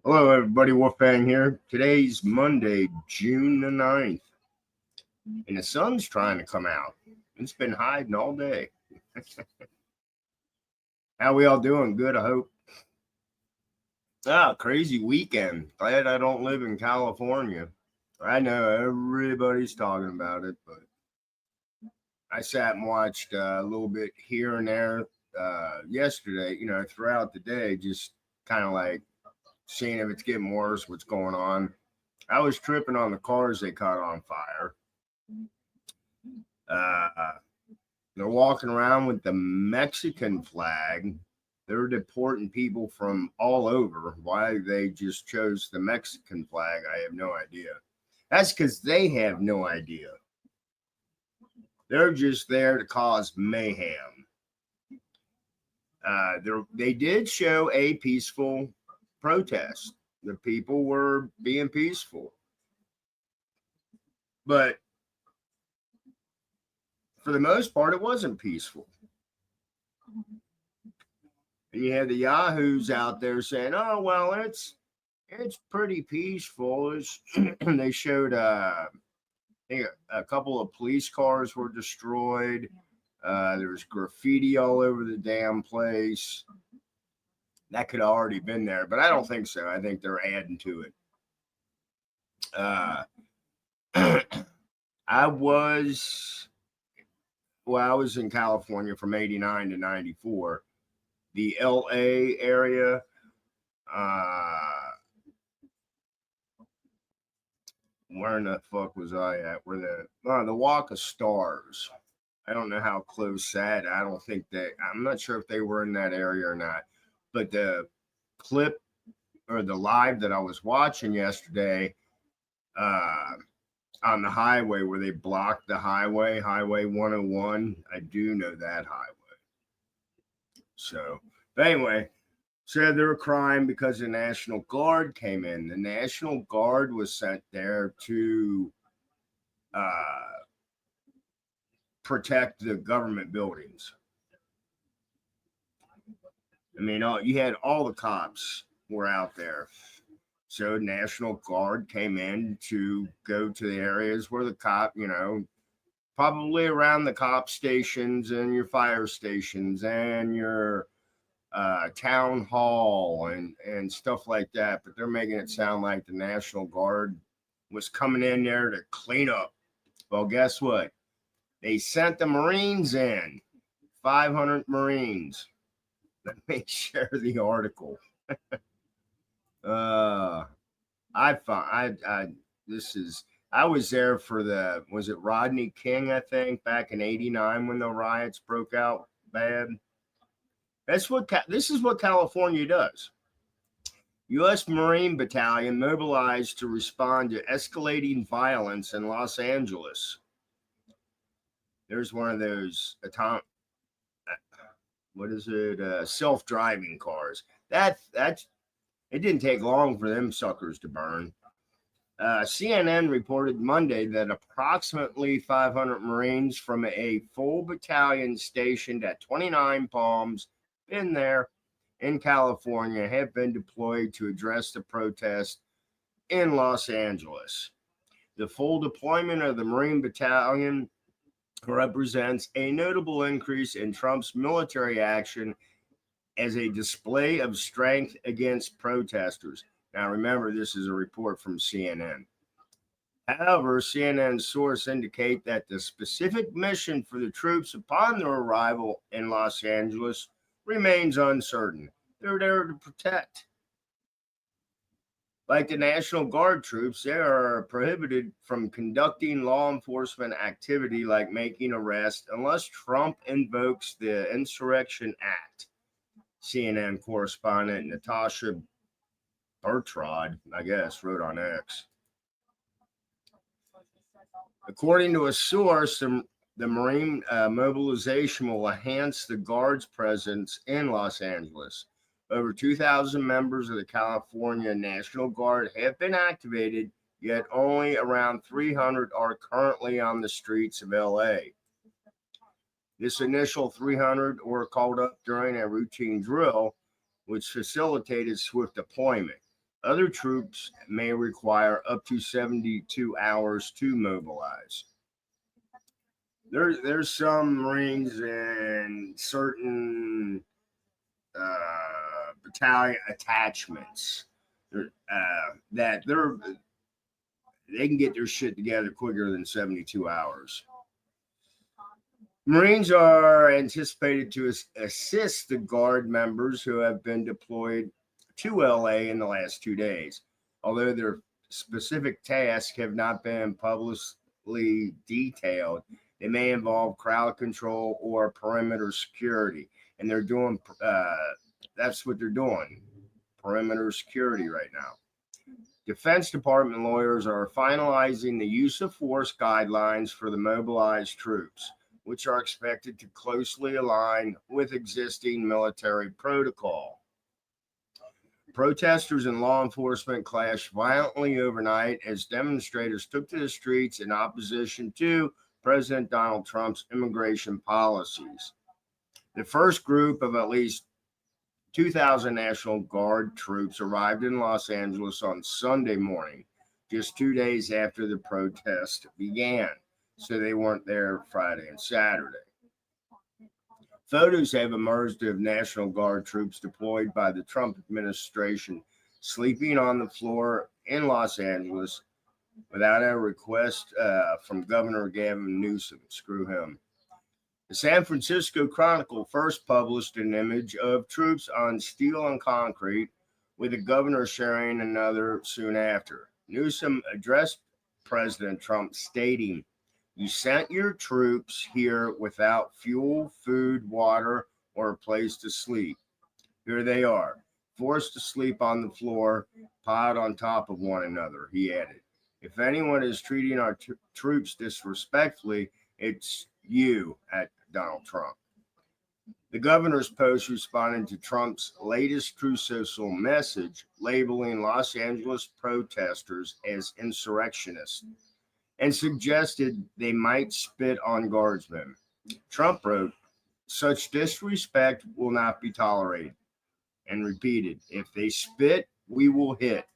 Hello, everybody. Wolfgang here. Today's Monday, June the 9th, and the sun's trying to come out. It's been hiding all day. How we all doing? Good, I hope. Crazy weekend. Glad I don't live in California. I know everybody's talking about it, but I sat and watched a little bit here and there yesterday, throughout the day, just kind of like seeing if it's getting worse, what's going on. I was tripping on the cars they caught on fire. Uh, they're walking around with the Mexican flag. They're deporting people from all over. Why they just chose the Mexican flag, I have no idea. That's because they have no idea. They're just there to cause mayhem. They did show a peaceful protest. The people were being peaceful. But for the most part, it wasn't peaceful. And you had the yahoos out there saying, "Oh well, it's pretty peaceful." They showed a couple of police cars were destroyed. There was graffiti all over the damn place. That could have already been there, but I don't think so. I think they're adding to it. Uh, I was I was in California from '89 to '94. The LA area. Where in the fuck was I at? Where the Walk of Stars. I don't know how close that. I don't think I'm not sure if they were in that area or not. But the clip or the live that I was watching yesterday on the highway where they blocked the Highway 101. I do know that highway. So, but anyway, said they were crying because the National Guard came in. The National Guard was sent there to protect the government buildings. I mean, you had all the cops were out there. So National Guard came in to go to the areas where the cop, probably around the cop stations and your fire stations and your town hall and stuff like that. But they're making it sound like the National Guard was coming in there to clean up. Well, guess what? They sent the Marines in, 500 Marines. Let me share the article. I was there for was it Rodney King, I think, back in '89 when the riots broke out bad. This is what California does. U.S. Marine Battalion mobilized to respond to escalating violence in Los Angeles. There's one of those self-driving cars. That it didn't take long for them suckers to burn. CNN reported Monday that approximately 500 Marines from a full battalion stationed at 29 Palms, been there in California, have been deployed to address the protest in Los Angeles. The full deployment of the Marine Battalion represents a notable increase in Trump's military action as a display of strength against protesters. Now, remember, this is a report from CNN. However, CNN's sources indicate that the specific mission for the troops upon their arrival in Los Angeles remains uncertain. They're there to protect. Like the National Guard troops, they are prohibited from conducting law enforcement activity like making arrests unless Trump invokes the Insurrection Act. CNN correspondent Natasha Bertrand, I guess, wrote on X. According to a source, the Marine mobilization will enhance the Guard's presence in Los Angeles. Over 2,000 members of the California National Guard have been activated, yet only around 300 are currently on the streets of LA. This initial 300 were called up during a routine drill, which facilitated swift deployment. Other troops may require up to 72 hours to mobilize. There's some Marines and certain battalion attachments that they can get their shit together quicker than 72 hours. Marines are anticipated to assist the Guard members who have been deployed to LA in the last 2 days, although their specific tasks have not been publicly detailed. They may involve crowd control or perimeter security, and they're doing that's what they're doing, perimeter security right now. Defense Department lawyers are finalizing the use of force guidelines for the mobilized troops, which are expected to closely align with existing military protocol. Protesters and law enforcement clashed violently overnight as demonstrators took to the streets in opposition to President Donald Trump's immigration policies. The first group of at least 2,000 National Guard troops arrived in Los Angeles on Sunday morning, just 2 days after the protest began, so they weren't there Friday and Saturday. Photos have emerged of National Guard troops deployed by the Trump administration sleeping on the floor in Los Angeles without a request from Governor Gavin Newsom. Screw him. The San Francisco Chronicle first published an image of troops on steel and concrete, with the governor sharing another soon after. Newsom addressed President Trump, stating, "You sent your troops here without fuel, food, water, or a place to sleep. Here they are, forced to sleep on the floor, piled on top of one another," he added. "If anyone is treating our troops disrespectfully, it's you," at Donald Trump. The governor's post responded to Trump's latest True Social message, labeling Los Angeles protesters as insurrectionists, and suggested they might spit on guardsmen. Trump wrote, "Such disrespect will not be tolerated," and repeated, "If they spit, we will hit."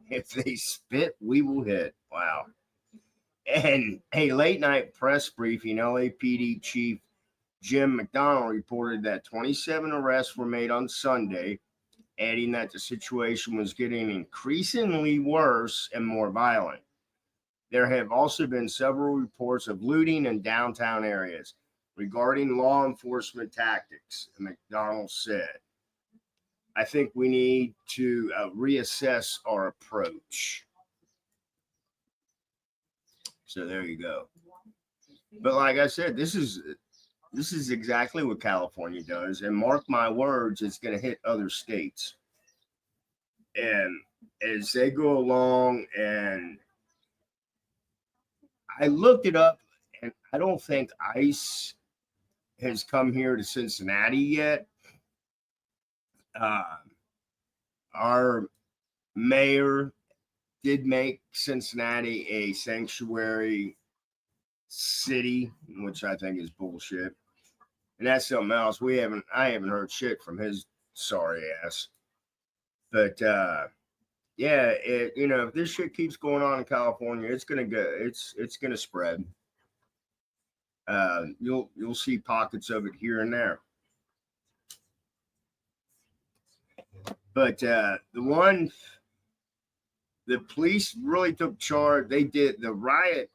If they spit, we will hit. Wow. And a late night press briefing, LAPD Chief Jim McDonnell reported that 27 arrests were made on Sunday, adding that the situation was getting increasingly worse and more violent. There have also been several reports of looting in downtown areas. Regarding law enforcement tactics, McDonnell said, "I think we need to reassess our approach." So there you go. But like I said, this is exactly what California does, and mark my words, it's going to hit other states. And as they go along, and I looked it up, and I don't think ICE has come here to Cincinnati yet. Our mayor did make Cincinnati a sanctuary city, which I think is bullshit. And that's something else. I haven't heard shit from his sorry ass. But yeah, if this shit keeps going on in California, it's gonna spread. You'll see pockets of it here and there. But the police really took charge. They did the riot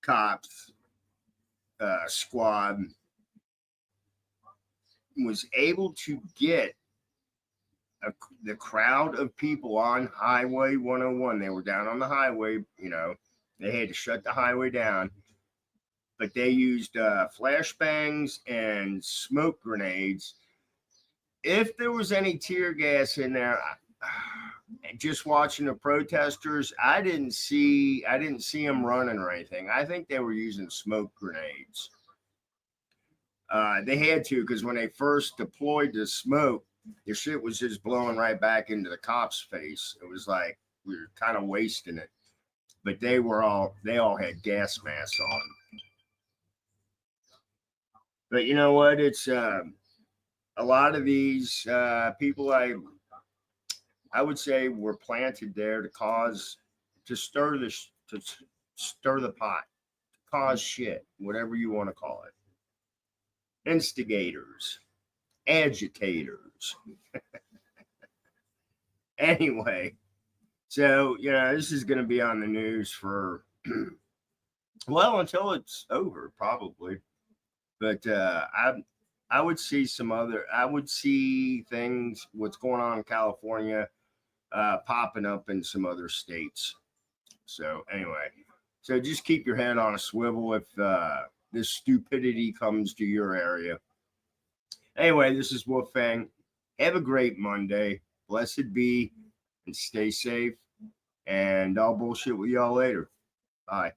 cops squad was able to get the crowd of people on Highway 101. They were down on the highway, they had to shut the highway down, but they used flashbangs and smoke grenades. If there was any tear gas in there, just watching the protesters, I didn't see them running or anything. I think they were using smoke grenades. They had to, because when they first deployed the smoke, the shit was just blowing right back into the cops' face. It was like we were kind of wasting it. But they all had gas masks on. But you know what? It's a a lot of these people, I would say, were planted there to stir the pot, to cause shit, whatever you want to call it. Instigators, agitators. Anyway, so this is going to be on the news for well until it's over, probably. But I would see I would see things, what's going on in California, popping up in some other states. So anyway, so just keep your head on a swivel if this stupidity comes to your area. Anyway, this is Wolfang. Have a great Monday. Blessed be, and stay safe. And I'll bullshit with y'all later. Bye.